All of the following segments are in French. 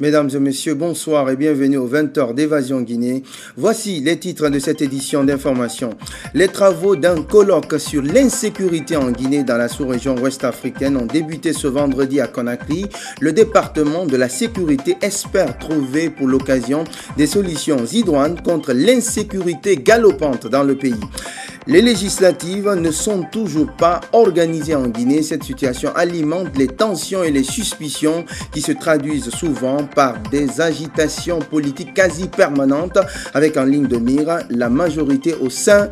Mesdames et messieurs, bonsoir et bienvenue aux 20h d'Évasion Guinée. Voici les titres de cette édition d'information. Les travaux d'un colloque sur l'insécurité en Guinée dans la sous-région ouest africaine ont débuté ce vendredi à Conakry. Le département de la sécurité espère trouver pour l'occasion des solutions idoines contre l'insécurité galopante dans le pays. Les législatives ne sont toujours pas organisées en Guinée. Cette situation alimente les tensions et les suspicions qui se traduisent souvent par des agitations politiques quasi permanentes avec en ligne de mire la majorité au sein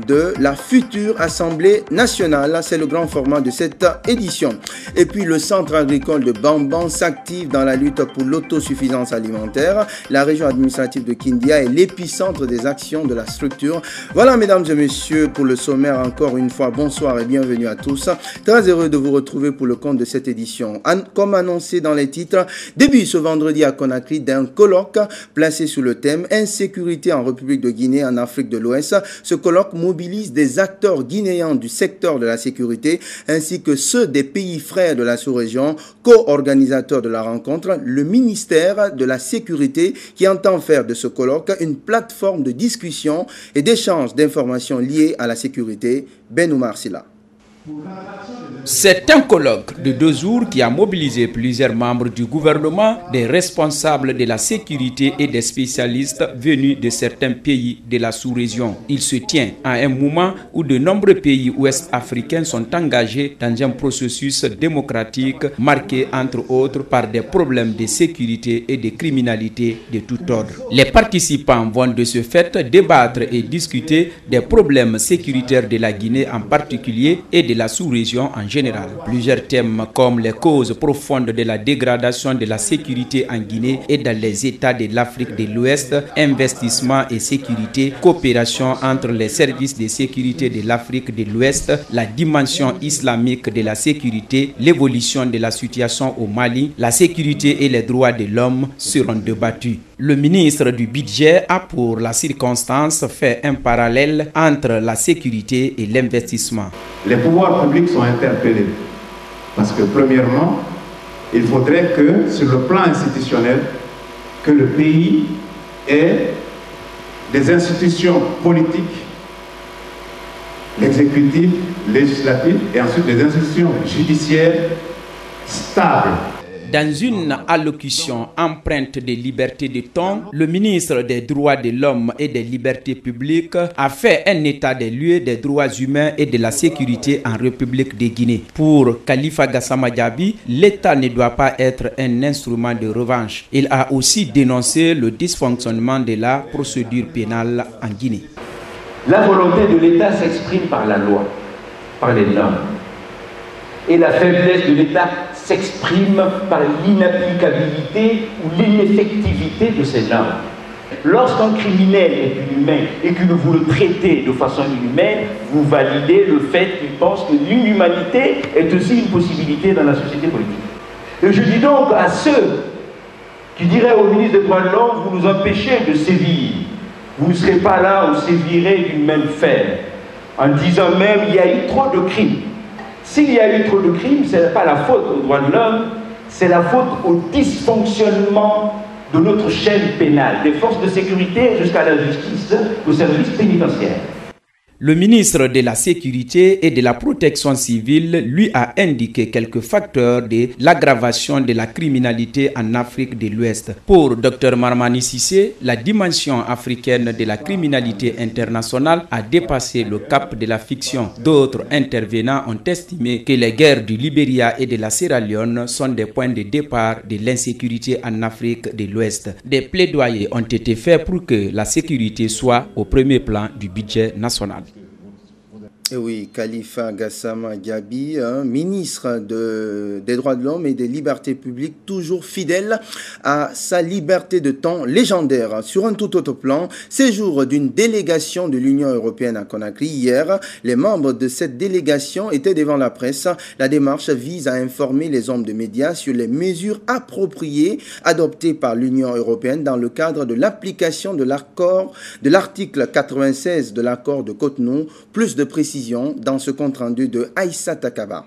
de la future Assemblée nationale. C'est le grand format de cette édition. Et puis le centre agricole de Bamban s'active dans la lutte pour l'autosuffisance alimentaire. La région administrative de Kindia est l'épicentre des actions de la structure. Voilà mesdames et messieurs pour le sommaire. Encore une fois, bonsoir et bienvenue à tous. Très heureux de vous retrouver pour le compte de cette édition. Comme annoncé dans les titres, début ce vendredi à Conakry d'un colloque placé sous le thème Insécurité en République de Guinée en Afrique de l'Ouest. Ce colloque mobilise des acteurs guinéens du secteur de la sécurité ainsi que ceux des pays frères de la sous-région, co-organisateurs de la rencontre, le ministère de la Sécurité qui entend faire de ce colloque une plateforme de discussion et d'échange d'informations liées à la sécurité. Benoumar Silla. C'est un colloque de 2 jours qui a mobilisé plusieurs membres du gouvernement, des responsables de la sécurité et des spécialistes venus de certains pays de la sous-région. Il se tient à un moment où de nombreux pays ouest-africains sont engagés dans un processus démocratique marqué entre autres par des problèmes de sécurité et de criminalité de tout ordre. Les participants vont de ce fait débattre et discuter des problèmes sécuritaires de la Guinée en particulier et de la sous-région en général. Plusieurs thèmes comme les causes profondes de la dégradation de la sécurité en Guinée et dans les États de l'Afrique de l'Ouest, investissement et sécurité, coopération entre les services de sécurité de l'Afrique de l'Ouest, la dimension islamique de la sécurité, l'évolution de la situation au Mali, la sécurité et les droits de l'homme seront débattus. Le ministre du Budget a pour la circonstance fait un parallèle entre la sécurité et l'investissement. Les pouvoirs publics sont interpellés parce que premièrement, il faudrait que sur le plan institutionnel, que le pays ait des institutions politiques, l'exécutif, législatif et ensuite des institutions judiciaires stables. Dans une allocution empreinte de liberté de ton, le ministre des Droits de l'Homme et des Libertés publiques a fait un état des lieux des droits humains et de la sécurité en République de Guinée. Pour Khalifa Gassama Diaby, l'État ne doit pas être un instrument de revanche. Il a aussi dénoncé le dysfonctionnement de la procédure pénale en Guinée. La volonté de l'État s'exprime par la loi, par les normes. Et la faiblesse de l'État s'exprime par l'inapplicabilité ou l'ineffectivité de ces normes. Lorsqu'un criminel est inhumain et que vous le traitez de façon inhumaine, vous validez le fait qu'il pense que l'inhumanité est aussi une possibilité dans la société politique. Et je dis donc à ceux qui diraient au ministre des Droits de l'Homme, vous nous empêchez de sévir. Vous ne serez pas là, on sévirait d'une main ferme. En disant même, il y a eu trop de crimes. S'il y a eu trop de crimes, ce n'est pas la faute aux droits de l'homme, c'est la faute au dysfonctionnement de notre chaîne pénale, des forces de sécurité jusqu'à la justice, au service pénitentiaire. Le ministre de la Sécurité et de la Protection civile lui a indiqué quelques facteurs de l'aggravation de la criminalité en Afrique de l'Ouest. Pour Dr Marmani Sissé, la dimension africaine de la criminalité internationale a dépassé le cap de la fiction. D'autres intervenants ont estimé que les guerres du Libéria et de la Sierra Leone sont des points de départ de l'insécurité en Afrique de l'Ouest. Des plaidoyers ont été faits pour que la sécurité soit au premier plan du budget national. Et oui, Khalifa Gassama Diaby, ministre des Droits de l'Homme et des Libertés publiques, toujours fidèle à sa liberté de ton légendaire. Sur un tout autre plan, séjour d'une délégation de l'Union européenne à Conakry. Hier, les membres de cette délégation étaient devant la presse. La démarche vise à informer les hommes de médias sur les mesures appropriées adoptées par l'Union européenne dans le cadre de l'application de l'article 96 de l'accord de Cotonou. Plus de précision dans ce compte rendu de Aïssa Takaba.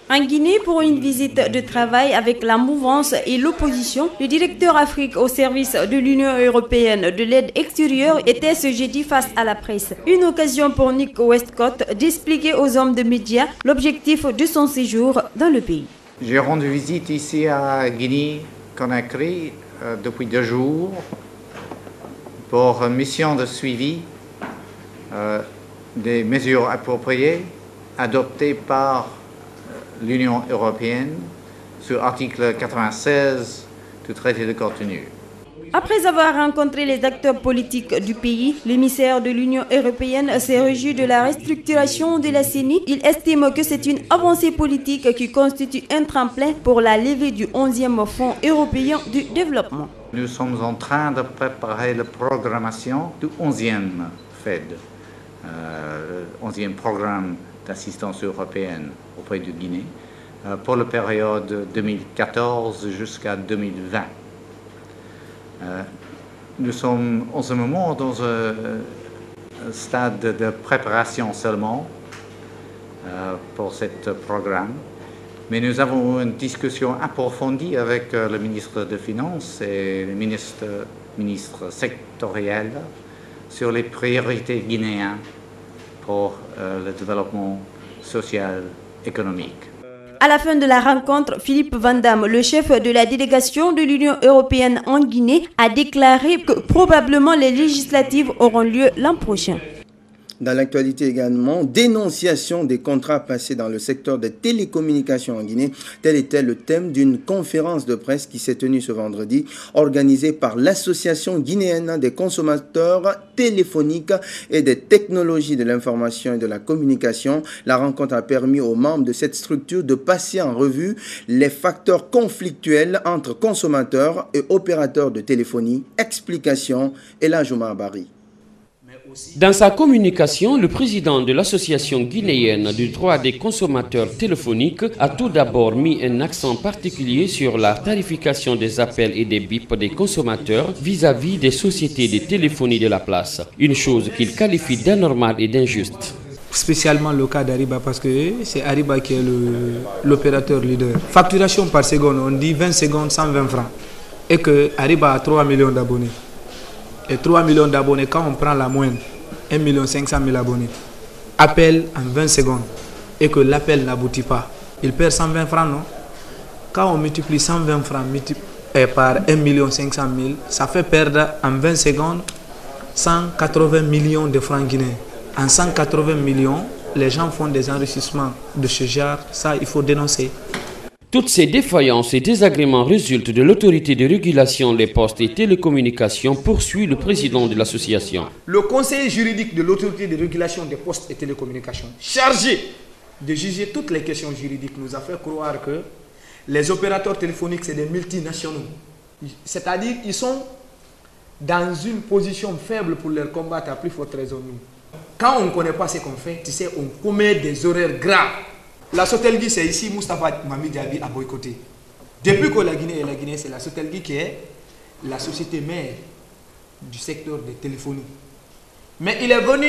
En Guinée, pour une visite de travail avec la mouvance et l'opposition, le directeur Afrique au service de l'Union européenne de l'aide extérieure était ce jeudi face à la presse. Une occasion pour Nick Westcott d'expliquer aux hommes de médias l'objectif de son séjour dans le pays. J'ai rendu visite ici à Guinée-Conakry depuis 2 jours pour une mission de suivi des mesures appropriées adoptées par l'Union européenne sur l'article 96 du traité de Cotonou. Après avoir rencontré les acteurs politiques du pays, l'émissaire de l'Union européenne s'est réjoui de la restructuration de la CENI. Il estime que c'est une avancée politique qui constitue un tremplin pour la levée du 11e Fonds européen du développement. Nous sommes en train de préparer la programmation du 11e FED, 11e programme d'assistance européenne auprès de Guinée, pour la période 2014 jusqu'à 2020. Nous sommes en ce moment dans un stade de préparation seulement pour ce programme, mais nous avons une discussion approfondie avec le ministre des Finances et le ministre sectoriel sur les priorités guinéennes pour le développement social économique. À la fin de la rencontre, Philippe Van Damme, le chef de la délégation de l'Union européenne en Guinée, a déclaré que probablement les législatives auront lieu l'an prochain. Dans l'actualité également, dénonciation des contrats passés dans le secteur des télécommunications en Guinée. Tel était le thème d'une conférence de presse qui s'est tenue ce vendredi, organisée par l'Association guinéenne des consommateurs téléphoniques et des technologies de l'information et de la communication. La rencontre a permis aux membres de cette structure de passer en revue les facteurs conflictuels entre consommateurs et opérateurs de téléphonie. Explication, Ella Jouma Bari. Dans sa communication, le président de l'Association guinéenne du droit des consommateurs téléphoniques a tout d'abord mis un accent particulier sur la tarification des appels et des bips des consommateurs vis-à-vis des sociétés de téléphonie de la place, une chose qu'il qualifie d'anormale et d'injuste. Spécialement le cas d'Ariba parce que c'est Ariba qui est l'opérateur leader. Facturation par seconde, on dit 20 secondes, 120 francs. Et que Ariba a 3 millions d'abonnés. Et 3 millions d'abonnés, quand on prend la moyenne, 1 500 000 abonnés, appel en 20 secondes, et que l'appel n'aboutit pas, il perd 120 francs, non? Quand on multiplie 120 francs par 1 500 000, ça fait perdre en 20 secondes 180 millions de francs guinéens. En 180 millions, les gens font des enrichissements de ce genre, ça il faut dénoncer. Toutes ces défaillances et désagréments résultent de l'autorité de régulation des postes et télécommunications, poursuit le président de l'association. Le conseiller juridique de l'autorité de régulation des postes et télécommunications, chargé de juger toutes les questions juridiques, nous a fait croire que les opérateurs téléphoniques, c'est des multinationaux. C'est-à-dire qu'ils sont dans une position faible pour leur combattre à plus forte raison. Quand on ne connaît pas ce qu'on fait, tu sais, on commet des erreurs graves. La Sotelgui, c'est ici, Moustapha Mami Diaby a boycotté. Depuis que la Guinée est la Guinée, c'est la Sotelgui qui est la société mère du secteur des téléphonies. Mais il est venu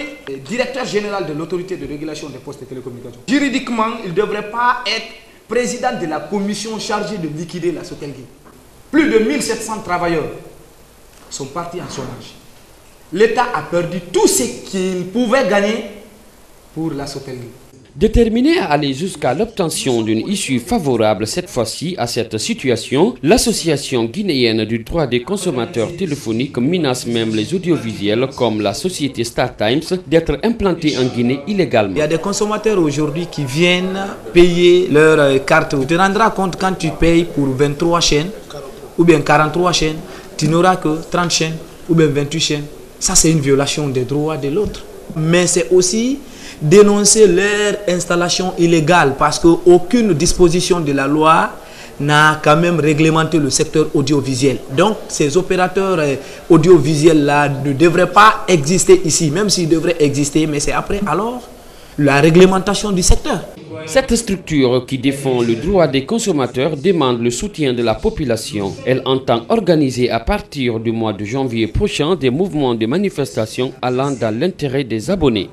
directeur général de l'autorité de régulation des postes et télécommunications. Juridiquement, il ne devrait pas être président de la commission chargée de liquider la Sotelgui. Plus de 1700 travailleurs sont partis en chômage. L'État a perdu tout ce qu'il pouvait gagner pour la Sotelgui. Déterminé à aller jusqu'à l'obtention d'une issue favorable cette fois-ci à cette situation, l'association guinéenne du droit des consommateurs téléphoniques menace même les audiovisuels comme la société StarTimes d'être implantée en Guinée illégalement. Il y a des consommateurs aujourd'hui qui viennent payer leur carte. Tu te rendras compte quand tu payes pour 23 chaînes ou bien 43 chaînes, tu n'auras que 30 chaînes ou bien 28 chaînes. Ça, c'est une violation des droits de l'autre. Mais c'est aussi dénoncer leur installation illégale parce qu'aucune disposition de la loi n'a quand même réglementé le secteur audiovisuel. Donc ces opérateurs audiovisuels-là ne devraient pas exister ici, même s'ils devraient exister, mais c'est après alors la réglementation du secteur. Cette structure qui défend le droit des consommateurs demande le soutien de la population. Elle entend organiser à partir du mois de janvier prochain des mouvements de manifestation allant dans l'intérêt des abonnés.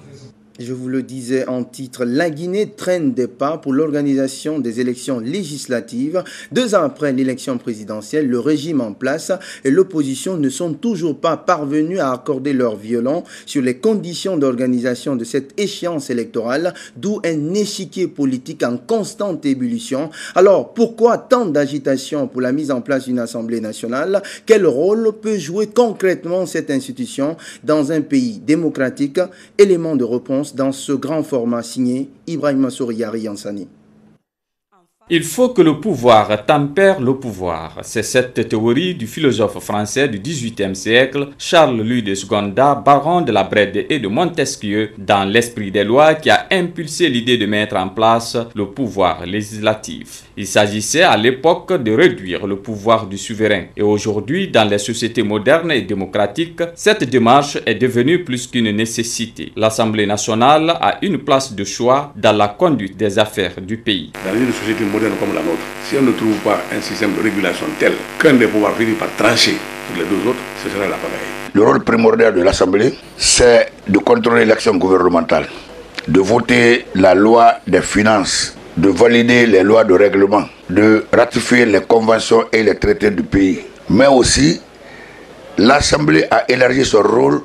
Je vous le disais en titre, la Guinée traîne des pas pour l'organisation des élections législatives. 2 ans après l'élection présidentielle, le régime en place et l'opposition ne sont toujours pas parvenus à accorder leur violon sur les conditions d'organisation de cette échéance électorale, d'où un échiquier politique en constante ébullition. Alors, pourquoi tant d'agitation pour la mise en place d'une Assemblée nationale? Quel rôle peut jouer concrètement cette institution dans un pays démocratique? Élément de réponse dans ce grand format signé Ibrahima Souriari Yansani. Il faut que le pouvoir tempère le pouvoir. C'est cette théorie du philosophe français du XVIIIe siècle, Charles-Louis de Secondat, baron de la Brède et de Montesquieu, dans l'esprit des lois qui a impulsé l'idée de mettre en place le pouvoir législatif. Il s'agissait à l'époque de réduire le pouvoir du souverain. Et aujourd'hui, dans les sociétés modernes et démocratiques, cette démarche est devenue plus qu'une nécessité. L'Assemblée nationale a une place de choix dans la conduite des affaires du pays. Dans une société moderne comme la nôtre, si on ne trouve pas un système de régulation tel qu'un des pouvoirs finit par trancher pour les deux autres, ce sera la pagaille. Le rôle primordial de l'Assemblée, c'est de contrôler l'action gouvernementale, de voter la loi des finances, de valider les lois de règlement, de ratifier les conventions et les traités du pays. Mais aussi, l'Assemblée a élargi son rôle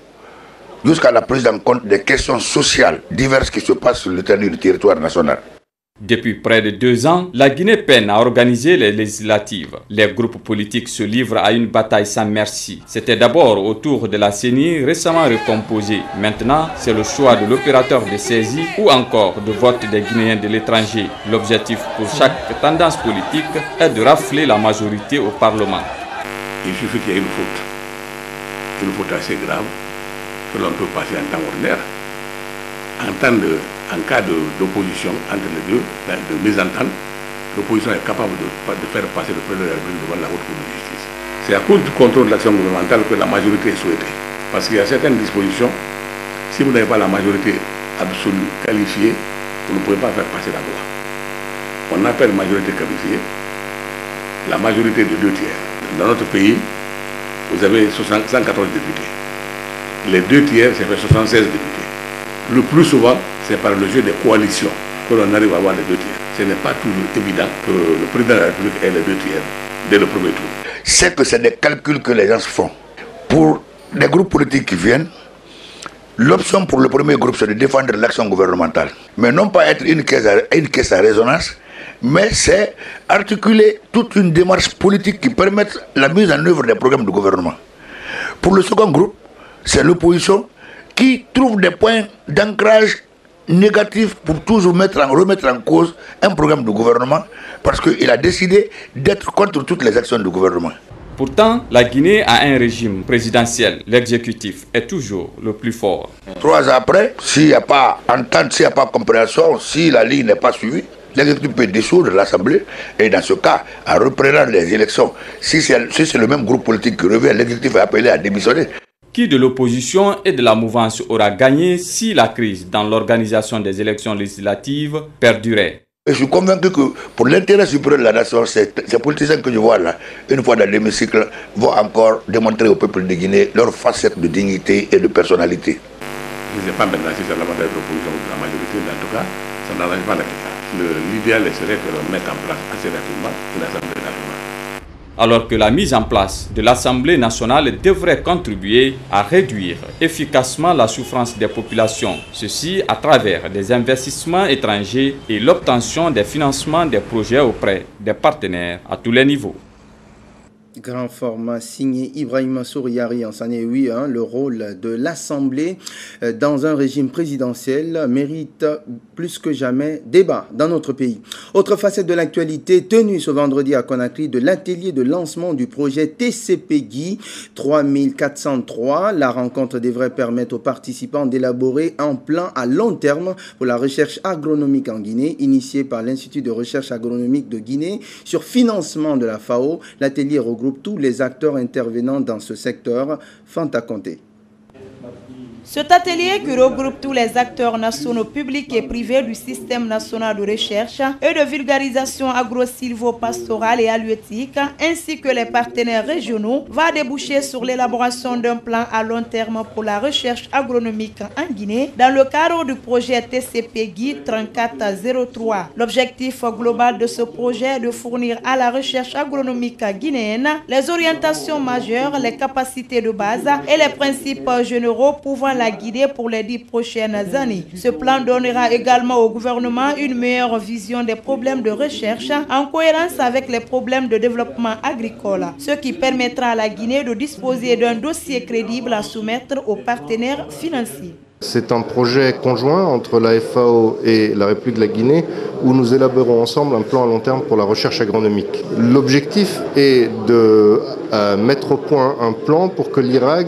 jusqu'à la prise en compte des questions sociales diverses qui se passent sur l'étendue du territoire national. Depuis près de 2 ans, la Guinée peine à organiser les législatives. Les groupes politiques se livrent à une bataille sans merci. C'était d'abord autour de la CENI récemment recomposée. Maintenant, c'est le choix de l'opérateur de saisie ou encore de vote des Guinéens de l'étranger. L'objectif pour chaque tendance politique est de rafler la majorité au Parlement. Il suffit qu'il y ait une faute assez grave, que l'on peut passer en temps ordinaire. En cas d'opposition entre les deux, de mésentente, l'opposition est capable de faire passer le président de la République devant la haute cour de justice. C'est à cause du contrôle de l'action gouvernementale que la majorité est souhaitée. Parce qu'il y a certaines dispositions, si vous n'avez pas la majorité absolue qualifiée, vous ne pouvez pas faire passer la loi. On appelle majorité qualifiée la majorité de 2 tiers. Dans notre pays, vous avez 114 députés. Les 2 tiers, ça fait 76 députés. Le plus souvent, c'est par le jeu des coalitions que l'on arrive à avoir les 2 tiers. Ce n'est pas toujours évident que le président de la République ait les 2 tiers dès le premier tour. C'est que c'est des calculs que les gens font. Pour les groupes politiques qui viennent, l'option pour le premier groupe, c'est de défendre l'action gouvernementale. Mais non pas être une caisse à résonance, mais c'est articuler toute une démarche politique qui permette la mise en œuvre des programmes de gouvernement. Pour le second groupe, c'est l'opposition qui trouve des points d'ancrage négatifs pour toujours remettre en cause un programme de gouvernement parce qu'il a décidé d'être contre toutes les actions du gouvernement. Pourtant, la Guinée a un régime présidentiel. L'exécutif est toujours le plus fort. 3 ans après, s'il n'y a pas entente, s'il n'y a pas compréhension, si la ligne n'est pas suivie, l'exécutif peut dissoudre l'Assemblée et dans ce cas, en reprenant les élections, si c'est le même groupe politique qui revient, l'exécutif est appelé à démissionner. Qui de l'opposition et de la mouvance aura gagné si la crise dans l'organisation des élections législatives perdurait? Je suis convaincu que pour l'intérêt supérieur de la nation, ces politiciens que je vois là, une fois dans l'hémicycle, vont encore démontrer au peuple de Guinée leur facette de dignité et de personnalité. Je ne sais pas maintenant si c'est l'avantage de l'opposition ou de la majorité, mais en tout cas, ça n'arrange pas la question. L'idéal serait que l'on mette en place assez rapidement une Assemblée nationale. Alors que la mise en place de l'Assemblée nationale devrait contribuer à réduire efficacement la souffrance des populations, ceci à travers des investissements étrangers et l'obtention des financements des projets auprès des partenaires à tous les niveaux. Grand format signé Ibrahima Souriari en Sané. Oui, le rôle de l'Assemblée dans un régime présidentiel mérite plus que jamais débat dans notre pays. Autre facette de l'actualité tenue ce vendredi à Conakry de l'atelier de lancement du projet TCP Guy 3403. La rencontre devrait permettre aux participants d'élaborer un plan à long terme pour la recherche agronomique en Guinée, initié par l'Institut de recherche agronomique de Guinée sur financement de la FAO. L'atelier regroupe tous les acteurs intervenant dans ce secteur. Fanta Conté. Cet atelier qui regroupe tous les acteurs nationaux publics et privés du système national de recherche et de vulgarisation agro-silvo-pastorale et halieutique, ainsi que les partenaires régionaux, va déboucher sur l'élaboration d'un plan à long terme pour la recherche agronomique en Guinée dans le cadre du projet TCP GUI 3403. L'objectif global de ce projet est de fournir à la recherche agronomique guinéenne les orientations majeures, les capacités de base et les principes généraux pouvant la guider pour les 10 prochaines années. Ce plan donnera également au gouvernement une meilleure vision des problèmes de recherche en cohérence avec les problèmes de développement agricole, ce qui permettra à la Guinée de disposer d'un dossier crédible à soumettre aux partenaires financiers. C'est un projet conjoint entre la FAO et la République de la Guinée où nous élaborons ensemble un plan à long terme pour la recherche agronomique. L'objectif est de mettre au point un plan pour que l'IRAG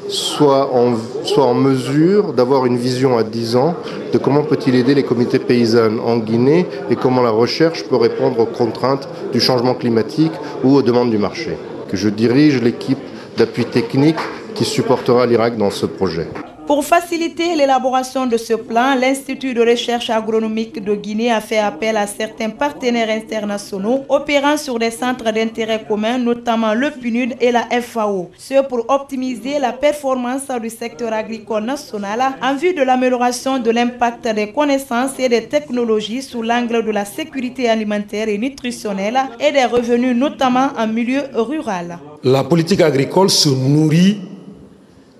soit en mesure d'avoir une vision à 10 ans de comment peut-il aider les communautés paysannes en Guinée et comment la recherche peut répondre aux contraintes du changement climatique ou aux demandes du marché. Que je dirige l'équipe d'appui technique qui supportera l'IRAG dans ce projet. Pour faciliter l'élaboration de ce plan, l'Institut de recherche agronomique de Guinée a fait appel à certains partenaires internationaux opérant sur des centres d'intérêt commun, notamment le PNUD et la FAO. Ce pour optimiser la performance du secteur agricole national en vue de l'amélioration de l'impact des connaissances et des technologies sous l'angle de la sécurité alimentaire et nutritionnelle et des revenus, notamment en milieu rural. La politique agricole se nourrit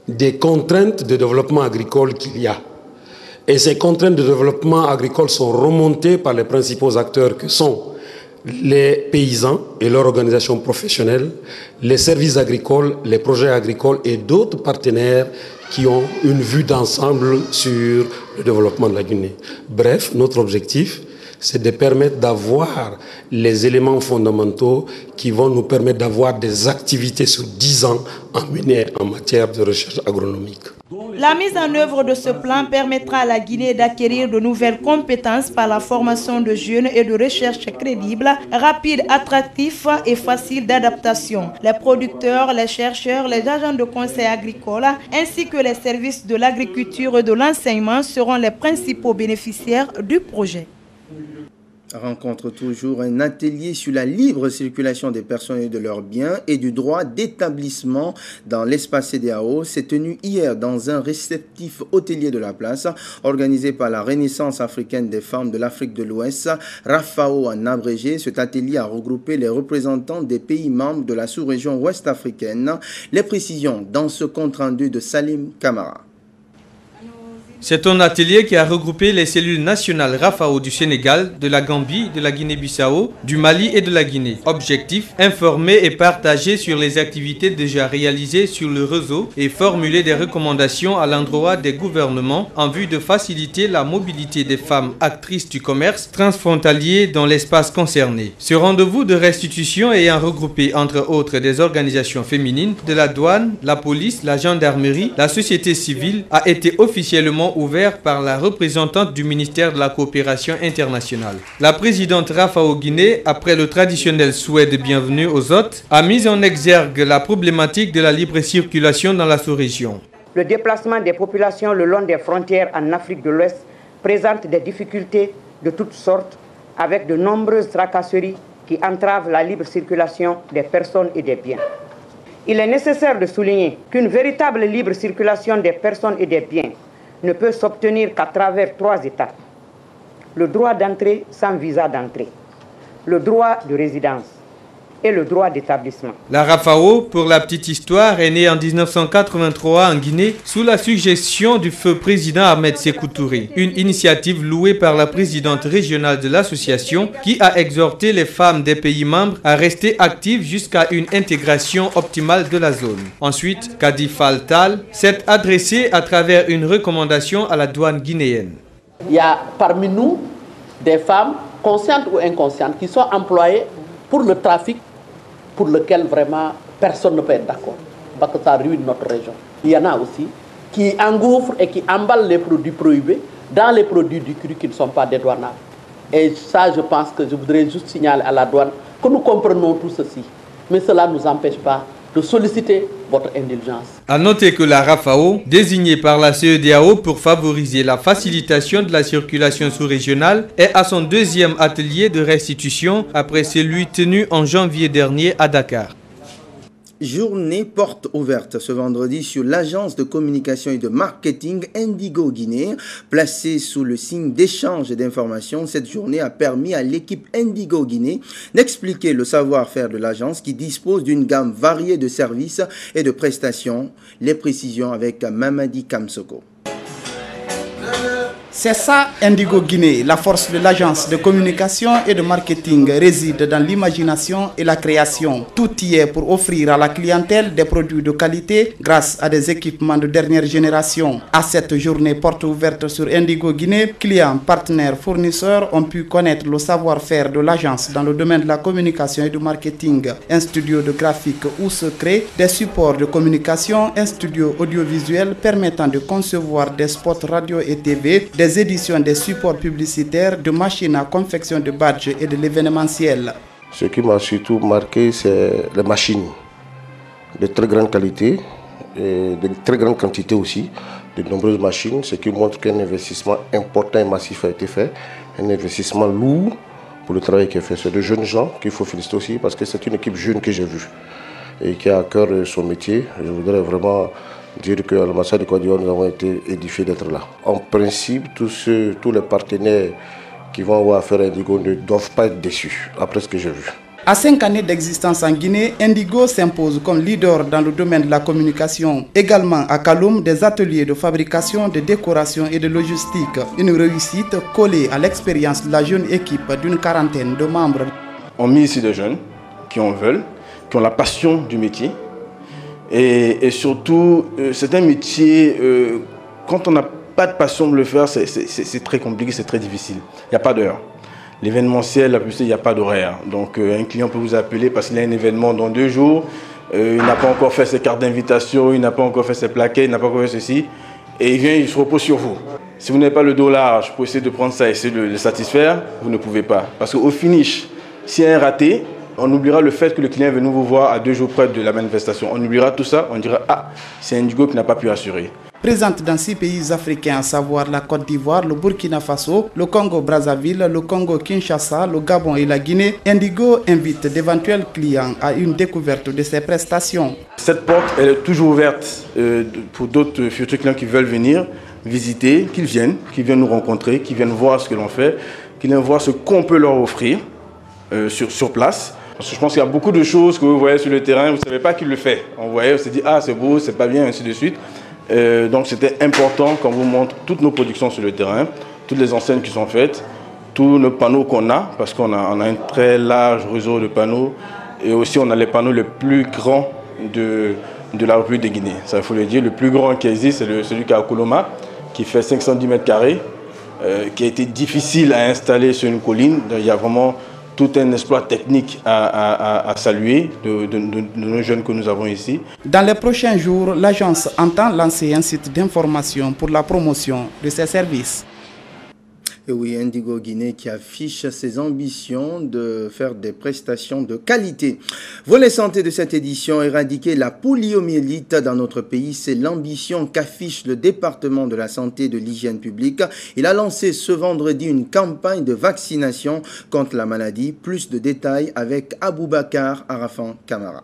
des contraintes de développement agricole qu'il y a. Et ces contraintes de développement agricole sont remontées par les principaux acteurs que sont les paysans et leurs organisations professionnelles, les services agricoles, les projets agricoles et d'autres partenaires qui ont une vue d'ensemble sur le développement de la Guinée. Bref, notre objectif, c'est de permettre d'avoir les éléments fondamentaux qui vont nous permettre d'avoir des activités sur 10 ans menées en matière de recherche agronomique. La mise en œuvre de ce plan permettra à la Guinée d'acquérir de nouvelles compétences par la formation de jeunes et de recherche crédibles, rapides, attractifs et faciles d'adaptation. Les producteurs, les chercheurs, les agents de conseil agricole ainsi que les services de l'agriculture et de l'enseignement seront les principaux bénéficiaires du projet. Rencontre toujours un atelier sur la libre circulation des personnes et de leurs biens et du droit d'établissement dans l'espace CEDEAO s'est tenu hier dans un réceptif hôtelier de la place organisé par la Renaissance africaine des femmes de l'Afrique de l'Ouest, RAFAO en abrégé. Cet atelier a regroupé les représentants des pays membres de la sous-région ouest africaine. Les précisions dans ce compte-rendu de Salim Kamara. C'est un atelier qui a regroupé les cellules nationales RAFAO du Sénégal, de la Gambie, de la Guinée-Bissau, du Mali et de la Guinée. Objectif, informer et partager sur les activités déjà réalisées sur le réseau et formuler des recommandations à l'endroit des gouvernements en vue de faciliter la mobilité des femmes actrices du commerce transfrontalier dans l'espace concerné. Ce rendez-vous de restitution ayant regroupé entre autres des organisations féminines, de la douane, la police, la gendarmerie, la société civile, a été officiellement ouvert par la représentante du ministère de la Coopération internationale. La présidente RAFAO Guinée, après le traditionnel souhait de bienvenue aux hôtes, a mis en exergue la problématique de la libre circulation dans la sous-région. Le déplacement des populations le long des frontières en Afrique de l'Ouest présente des difficultés de toutes sortes avec de nombreuses tracasseries qui entravent la libre circulation des personnes et des biens. Il est nécessaire de souligner qu'une véritable libre circulation des personnes et des biens ne peut s'obtenir qu'à travers 3 étapes. Le droit d'entrée sans visa d'entrée, le droit de résidence et le droit d'établissement. La RAFAO, pour la petite histoire, est née en 1983 en Guinée sous la suggestion du feu président Ahmed Sékou Touré. Une initiative louée par la présidente régionale de l'association qui a exhorté les femmes des pays membres à rester actives jusqu'à une intégration optimale de la zone. Ensuite, Kadi Fall Tal s'est adressé à travers une recommandation à la douane guinéenne. Il y a parmi nous des femmes conscientes ou inconscientes qui sont employées pour le trafic pour lequel vraiment personne ne peut être d'accord, parce que ça ruine notre région. Il y en a aussi qui engouffrent et qui emballent les produits prohibés dans les produits du cru qui ne sont pas dédouanables. Et ça, je pense que je voudrais juste signaler à la douane que nous comprenons tout ceci. Mais cela ne nous empêche pas de solliciter votre indulgence. À noter que la RAFAO, désignée par la CEDEAO pour favoriser la facilitation de la circulation sous-régionale, est à son deuxième atelier de restitution après celui tenu en janvier dernier à Dakar. Journée porte ouverte ce vendredi sur l'agence de communication et de marketing Indigo Guinée. Placée sous le signe d'échange d'informations, cette journée a permis à l'équipe Indigo Guinée d'expliquer le savoir-faire de l'agence qui dispose d'une gamme variée de services et de prestations. Les précisions avec Mamadi Kamsoko. C'est ça Indigo Guinée. La force de l'agence de communication et de marketing réside dans l'imagination et la création. Tout y est pour offrir à la clientèle des produits de qualité grâce à des équipements de dernière génération. À cette journée porte ouverte sur Indigo Guinée, clients, partenaires, fournisseurs ont pu connaître le savoir-faire de l'agence dans le domaine de la communication et du marketing. Un studio de graphique où se créent des supports de communication, un studio audiovisuel permettant de concevoir des spots radio et TV, des éditions des supports publicitaires, de machines à confection de badges et de l'événementiel. Ce qui m'a surtout marqué, c'est les machines de très grande qualité, et de très grande quantité aussi, de nombreuses machines, ce qui montre qu'un investissement important et massif a été fait, un investissement lourd pour le travail qui est fait. C'est de jeunes gens qu'il faut féliciter aussi parce que c'est une équipe jeune que j'ai vue et qui a à cœur son métier. Je voudrais vraiment dire qu'à l'ambassade de Côte d'Ivoire, nous avons été édifiés d'être là. En principe, tous les partenaires qui vont avoir affaire à Indigo ne doivent pas être déçus, après ce que j'ai vu. À 5 années d'existence en Guinée, Indigo s'impose comme leader dans le domaine de la communication. Également à Kaloum, des ateliers de fabrication, de décoration et de logistique. Une réussite collée à l'expérience de la jeune équipe d'une quarantaine de membres. On met ici des jeunes qui en veulent, qui ont la passion du métier. Et surtout, c'est un métier, quand on n'a pas de passion de le faire, c'est très compliqué, c'est très difficile. Il n'y a pas d'heure. L'événementiel, la publicité, il n'y a pas d'horaire. Donc un client peut vous appeler parce qu'il a un événement dans 2 jours, il n'a pas encore fait ses cartes d'invitation, il n'a pas encore fait ses plaquettes, il n'a pas encore fait ceci, et il vient, il se repose sur vous. Si vous n'avez pas le dos large pour essayer de prendre ça et essayer de le satisfaire, vous ne pouvez pas. Parce qu'au finish, s'il y a un raté, on oubliera le fait que le client est venu vous voir à 2 jours près de la manifestation. On oubliera tout ça, on dira « Ah, c'est Indigo qui n'a pas pu assurer ». Présente dans 6 pays africains, à savoir la Côte d'Ivoire, le Burkina Faso, le Congo-Brazzaville, le Congo-Kinshasa, le Gabon et la Guinée, Indigo invite d'éventuels clients à une découverte de ses prestations. Cette porte elle est toujours ouverte pour d'autres futurs clients qui veulent venir visiter, qu'ils viennent nous rencontrer, qu'ils viennent voir ce que l'on fait, qu'ils viennent voir ce qu'on peut leur offrir sur place. Parce que je pense qu'il y a beaucoup de choses que vous voyez sur le terrain, vous ne savez pas qui le fait. On voyait, on s'est dit, ah c'est beau, c'est pas bien, ainsi de suite. Donc c'était important qu'on vous montre toutes nos productions sur le terrain, toutes les enseignes qui sont faites, tous nos panneaux qu'on a, parce qu'on a un très large réseau de panneaux. Et aussi on a les panneaux les plus grands de la République de Guinée. Ça il faut le dire, le plus grand qui existe, c'est celui qui est à Koloma, qui fait 510 mètres carrés, qui a été difficile à installer sur une colline. Il y a vraiment tout un exploit technique à saluer de nos jeunes que nous avons ici. Dans les prochains jours, l'agence entend lancer un site d'information pour la promotion de ses services. Et oui, Indigo Guinée qui affiche ses ambitions de faire des prestations de qualité. Volet santé de cette édition, éradiquer la poliomyélite dans notre pays, c'est l'ambition qu'affiche le département de la santé et de l'hygiène publique. Il a lancé ce vendredi une campagne de vaccination contre la maladie. Plus de détails avec Aboubakar Arafan Kamara.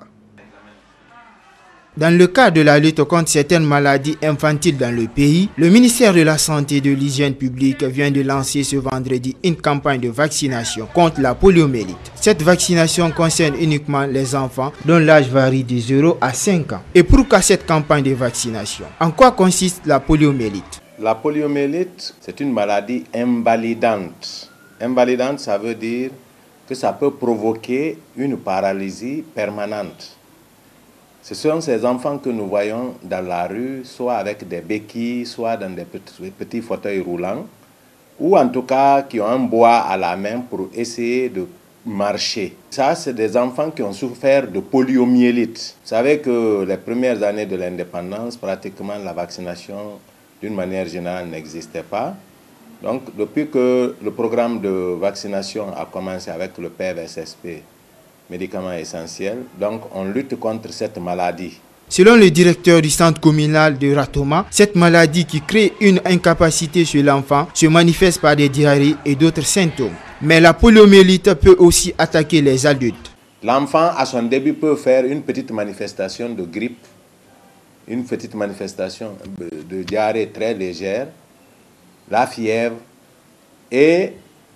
Dans le cadre de la lutte contre certaines maladies infantiles dans le pays, le ministère de la Santé et de l'Hygiène publique vient de lancer ce vendredi une campagne de vaccination contre la poliomyélite. Cette vaccination concerne uniquement les enfants dont l'âge varie de 0 à 5 ans. Et pourquoi cette campagne de vaccination? En quoi consiste la poliomyélite? La poliomyélite, c'est une maladie invalidante. Invalidante, ça veut dire que ça peut provoquer une paralysie permanente. Ce sont ces enfants que nous voyons dans la rue, soit avec des béquilles, soit dans des petits fauteuils roulants, ou en tout cas qui ont un bois à la main pour essayer de marcher. Ça, c'est des enfants qui ont souffert de poliomyélite. Vous savez que les premières années de l'indépendance, pratiquement la vaccination, d'une manière générale, n'existait pas. Donc, depuis que le programme de vaccination a commencé avec le PVSSP médicaments essentiels. Donc on lutte contre cette maladie. Selon le directeur du centre communal de Ratoma, cette maladie qui crée une incapacité chez l'enfant se manifeste par des diarrhées et d'autres symptômes. Mais la poliomyélite peut aussi attaquer les adultes. L'enfant, à son début, peut faire une petite manifestation de grippe, une petite manifestation de diarrhée très légère, la fièvre, et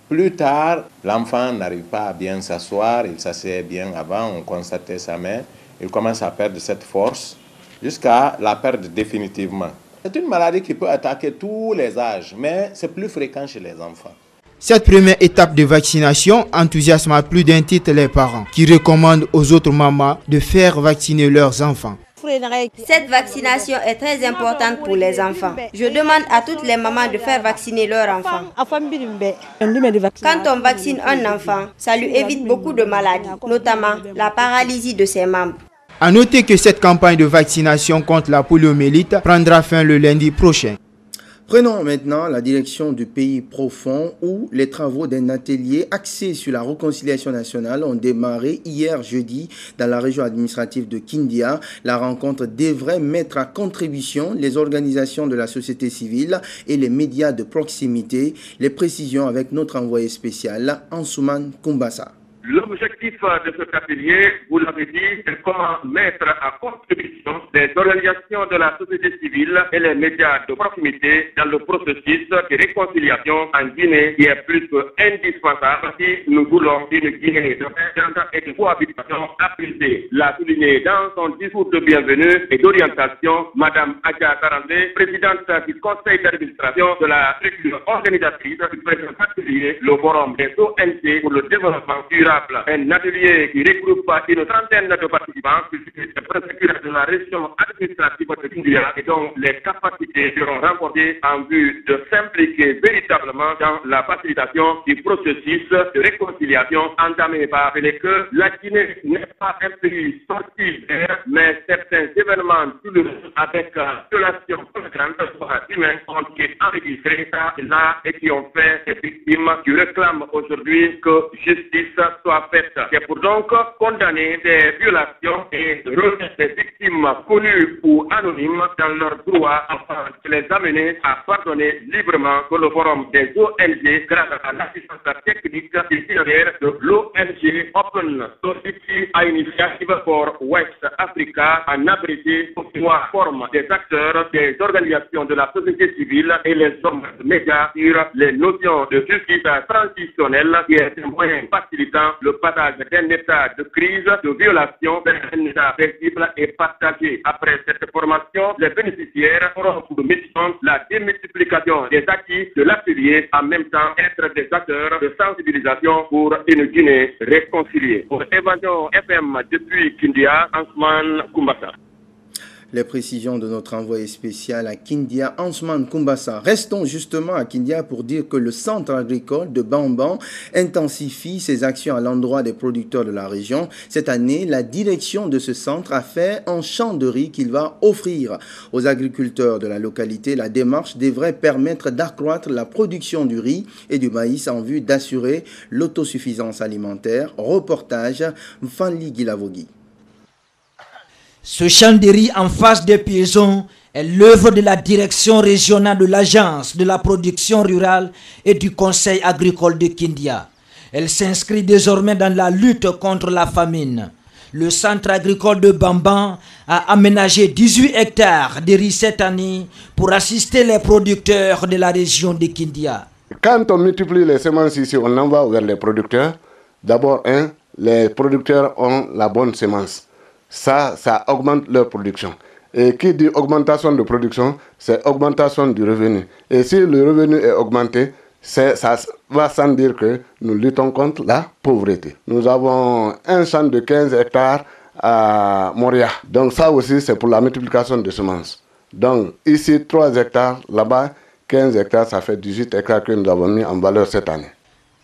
plus tard, l'enfant n'arrive pas à bien s'asseoir, il s'assied bien avant, on constatait sa main, il commence à perdre cette force jusqu'à la perdre définitivement. C'est une maladie qui peut attaquer tous les âges, mais c'est plus fréquent chez les enfants. Cette première étape de vaccination enthousiasme à plus d'un titre les parents qui recommandent aux autres mamans de faire vacciner leurs enfants. Cette vaccination est très importante pour les enfants. Je demande à toutes les mamans de faire vacciner leurs enfants. Quand on vaccine un enfant, ça lui évite beaucoup de maladies, notamment la paralysie de ses membres. À noter que cette campagne de vaccination contre la poliomyélite prendra fin le lundi prochain. Prenons maintenant la direction du pays profond où les travaux d'un atelier axé sur la réconciliation nationale ont démarré hier jeudi dans la région administrative de Kindia. La rencontre devrait mettre à contribution les organisations de la société civile et les médias de proximité. Les précisions avec notre envoyé spécial, Ansoumane Kumbasa. L'objectif de cet atelier, vous l'avez dit, c'est comment mettre à contribution les organisations de la société civile et les médias de proximité dans le processus de réconciliation en Guinée qui est plus qu'indispensable si nous voulons une Guinée de paix et de cohabitation apaisée. L'a souligné dans son discours de bienvenue et d'orientation, Madame Adja Karandé, présidente du conseil d'administration de la structure organisatrice du présent atelier, le forum des ONG pour le développement durable. Un atelier qui regroupe une trentaine de participants, des préfectures de la région administrative de Kindia et dont les capacités seront renforcées en vue de s'impliquer véritablement dans la facilitation du processus de réconciliation entamé par que la Guinée n'est pas un pays sportif, mais certains événements douloureux avec violation flagrante de droits humains ont été enregistrés là et qui ont fait des victimes qui réclament aujourd'hui que justice soit faite. C'est pour donc condamner des violations et remettre des victimes connues ou anonymes dans leurs droits afin de les amener à pardonner librement que le forum des ONG grâce à l'assistance technique financière de l'ONG Open Society Initiative for West Africa en abrégé aux trois formes des acteurs, des organisations de la société civile et les hommes de médias sur les notions de justice transitionnelle qui est un moyen facilitant le passage d'un état de crise, de violation vers un état paisible et partagé. Après cette formation, les bénéficiaires auront pour mission la démultiplication des acquis de l'atelier, en même temps être des acteurs de sensibilisation pour une Guinée réconciliée. Pour Évasion FM depuis Kindia, Ansoumane Kumbasa. Les précisions de notre envoyé spécial à Kindia, Ansoumane Kumbasa. Restons justement à Kindia pour dire que le centre agricole de Bamban intensifie ses actions à l'endroit des producteurs de la région. Cette année, la direction de ce centre a fait un champ de riz qu'il va offrir aux agriculteurs de la localité. La démarche devrait permettre d'accroître la production du riz et du maïs en vue d'assurer l'autosuffisance alimentaire. Reportage Fanli Gilavogi. Ce champ de riz en face des paysans est l'œuvre de la direction régionale de l'Agence de la production rurale et du Conseil agricole de Kindia. Elle s'inscrit désormais dans la lutte contre la famine. Le centre agricole de Bamban a aménagé 18 hectares de riz cette année pour assister les producteurs de la région de Kindia. Quand on multiplie les semences ici, on envoie vers les producteurs. D'abord, les producteurs ont la bonne semence. Ça augmente leur production. Et qui dit augmentation de production, c'est augmentation du revenu. Et si le revenu est augmenté, ça va sans dire que nous luttons contre la pauvreté. Nous avons un champ de 15 hectares à Moria. Donc ça aussi, c'est pour la multiplication de semences. Donc ici, 3 hectares, là-bas, 15 hectares, ça fait 18 hectares que nous avons mis en valeur cette année.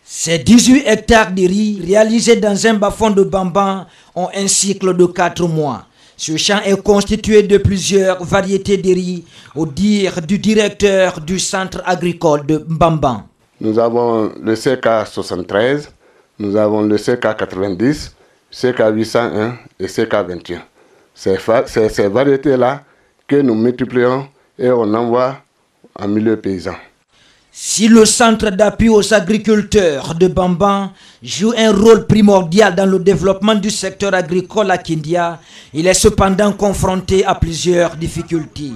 Ces 18 hectares de riz réalisés dans un bas-fond de Bamban ont un cycle de 4 mois. Ce champ est constitué de plusieurs variétés de riz, au dire du directeur du centre agricole de Bamban. Nous avons le CK 73, nous avons le CK 90, CK801 et CK21. C'est ces variétés-là que nous multiplions et on envoie en milieu paysan. Si le centre d'appui aux agriculteurs de Bamban joue un rôle primordial dans le développement du secteur agricole à Kindia, il est cependant confronté à plusieurs difficultés.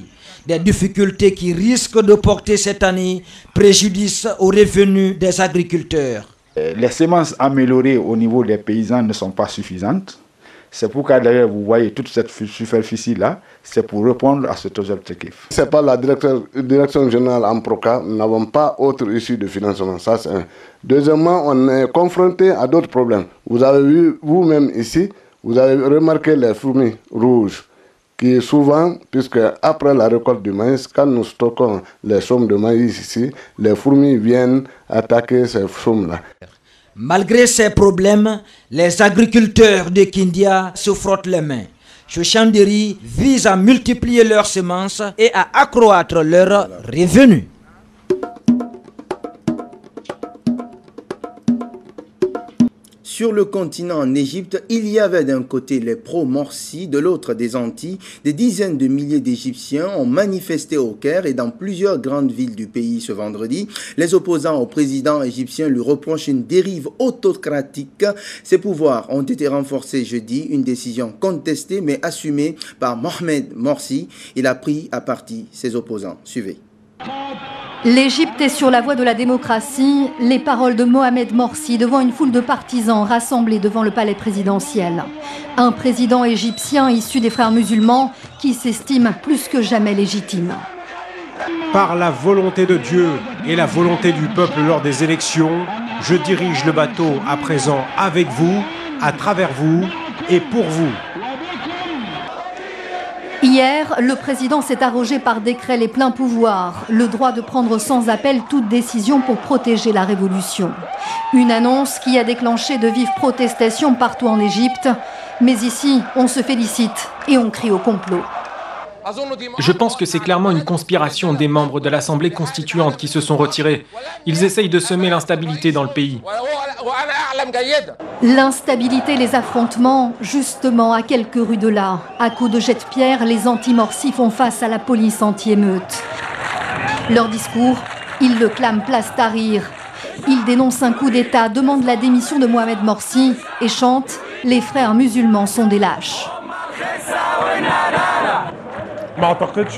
Des difficultés qui risquent de porter cette année préjudice aux revenus des agriculteurs. Les semences améliorées au niveau des paysans ne sont pas suffisantes. C'est pourquoi d'ailleurs vous voyez toute cette superficie-là, c'est pour répondre à cet objectif. C'est pas la direction générale Amproca, nous n'avons pas autre issue de financement, ça c'est un. Deuxièmement, on est confronté à d'autres problèmes. Vous avez vu vous-même ici, vous avez remarqué les fourmis rouges, qui souvent, puisque après la récolte du maïs, quand nous stockons les chaumes de maïs ici, les fourmis viennent attaquer ces chaumes-là. Malgré ces problèmes, les agriculteurs de Kindia se frottent les mains. Ce champ de riz vise à multiplier leurs semences et à accroître leurs revenus. Sur le continent en Égypte, il y avait d'un côté les pro-Morsi, de l'autre des Antilles. Des dizaines de milliers d'Égyptiens ont manifesté au Caire et dans plusieurs grandes villes du pays ce vendredi. Les opposants au président égyptien lui reprochent une dérive autocratique. Ses pouvoirs ont été renforcés jeudi, une décision contestée mais assumée par Mohamed Morsi. Il a pris à partie ses opposants. Suivez. L'Égypte est sur la voie de la démocratie. Les paroles de Mohamed Morsi devant une foule de partisans rassemblés devant le palais présidentiel. Un président égyptien issu des frères musulmans qui s'estime plus que jamais légitime. Par la volonté de Dieu et la volonté du peuple lors des élections, je dirige le bateau à présent avec vous, à travers vous et pour vous. Hier, le président s'est arrogé par décret les pleins pouvoirs, le droit de prendre sans appel toute décision pour protéger la révolution. Une annonce qui a déclenché de vives protestations partout en Égypte. Mais ici, on se félicite et on crie au complot. Je pense que c'est clairement une conspiration des membres de l'Assemblée constituante qui se sont retirés. Ils essayent de semer l'instabilité dans le pays. L'instabilité, les affrontements, justement à quelques rues de là. À coups de jet-pierre, les anti-Morsi font face à la police anti-émeute. Leur discours, ils le clament place Tahrir. Ils dénoncent un coup d'État, demandent la démission de Mohamed Morsi et chantent « Les frères musulmans sont des lâches ».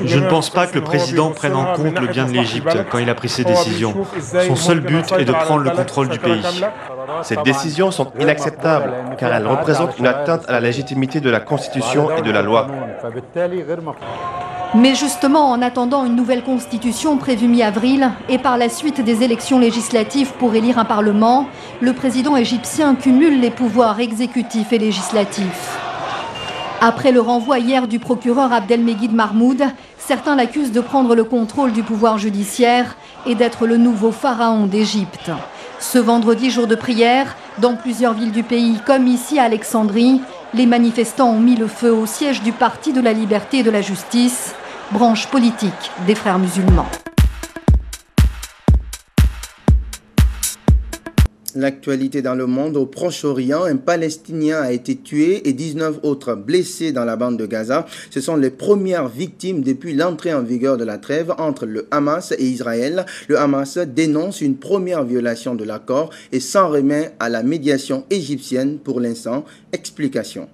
Je ne pense pas que le président prenne en compte le bien de l'Égypte quand il a pris ses décisions. Son seul but est de prendre le contrôle du pays. Ces décisions sont inacceptables car elles représentent une atteinte à la légitimité de la Constitution et de la loi. Mais justement, en attendant une nouvelle constitution prévue mi-avril et par la suite des élections législatives pour élire un parlement, le président égyptien cumule les pouvoirs exécutifs et législatifs. Après le renvoi hier du procureur Abdelmegid Mahmoud, certains l'accusent de prendre le contrôle du pouvoir judiciaire et d'être le nouveau pharaon d'Égypte. Ce vendredi, jour de prière, dans plusieurs villes du pays, comme ici à Alexandrie, les manifestants ont mis le feu au siège du Parti de la Liberté et de la Justice, branche politique des frères musulmans. L'actualité dans le monde, au Proche-Orient, un Palestinien a été tué et 19 autres blessés dans la bande de Gaza. Ce sont les premières victimes depuis l'entrée en vigueur de la trêve entre le Hamas et Israël. Le Hamas dénonce une première violation de l'accord et s'en remet à la médiation égyptienne pour l'instant. Explication.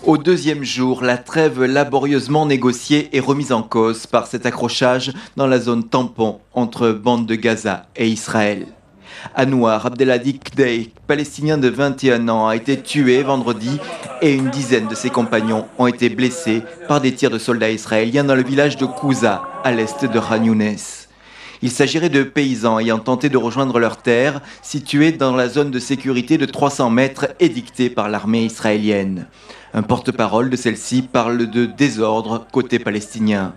Au deuxième jour, la trêve laborieusement négociée est remise en cause par cet accrochage dans la zone tampon entre bande de Gaza et Israël. Anouar Abdelhadi Kdei, palestinien de 21 ans, a été tué vendredi et une dizaine de ses compagnons ont été blessés par des tirs de soldats israéliens dans le village de Kouza, à l'est de Khan Younes. Il s'agirait de paysans ayant tenté de rejoindre leurs terres, situées dans la zone de sécurité de 300 mètres édictée par l'armée israélienne. Un porte-parole de celle-ci parle de désordre côté palestinien.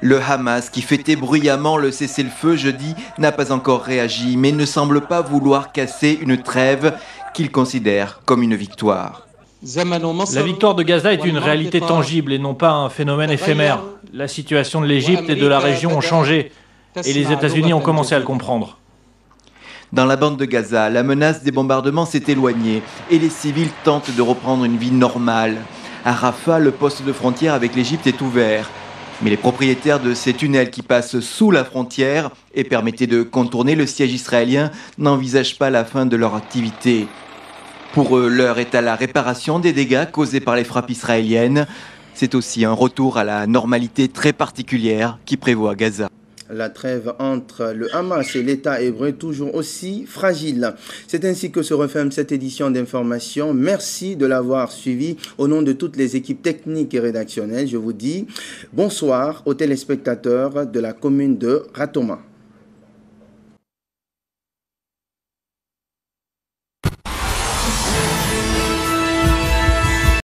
Le Hamas, qui fêtait bruyamment le cessez-le-feu jeudi, n'a pas encore réagi, mais ne semble pas vouloir casser une trêve qu'il considère comme une victoire. La victoire de Gaza est une réalité tangible et non pas un phénomène éphémère. La situation de l'Égypte et de la région ont changé et les États-Unis ont commencé à le comprendre. Dans la bande de Gaza, la menace des bombardements s'est éloignée et les civils tentent de reprendre une vie normale. À Rafah, le poste de frontière avec l'Égypte est ouvert. Mais les propriétaires de ces tunnels qui passent sous la frontière et permettaient de contourner le siège israélien n'envisagent pas la fin de leur activité. Pour eux, l'heure est à la réparation des dégâts causés par les frappes israéliennes. C'est aussi un retour à la normalité très particulière qui prévaut à Gaza. La trêve entre le Hamas et l'État hébreu toujours aussi fragile. C'est ainsi que se referme cette édition d'information. Merci de l'avoir suivi. Au nom de toutes les équipes techniques et rédactionnelles, je vous dis bonsoir aux téléspectateurs de la commune de Ratoma.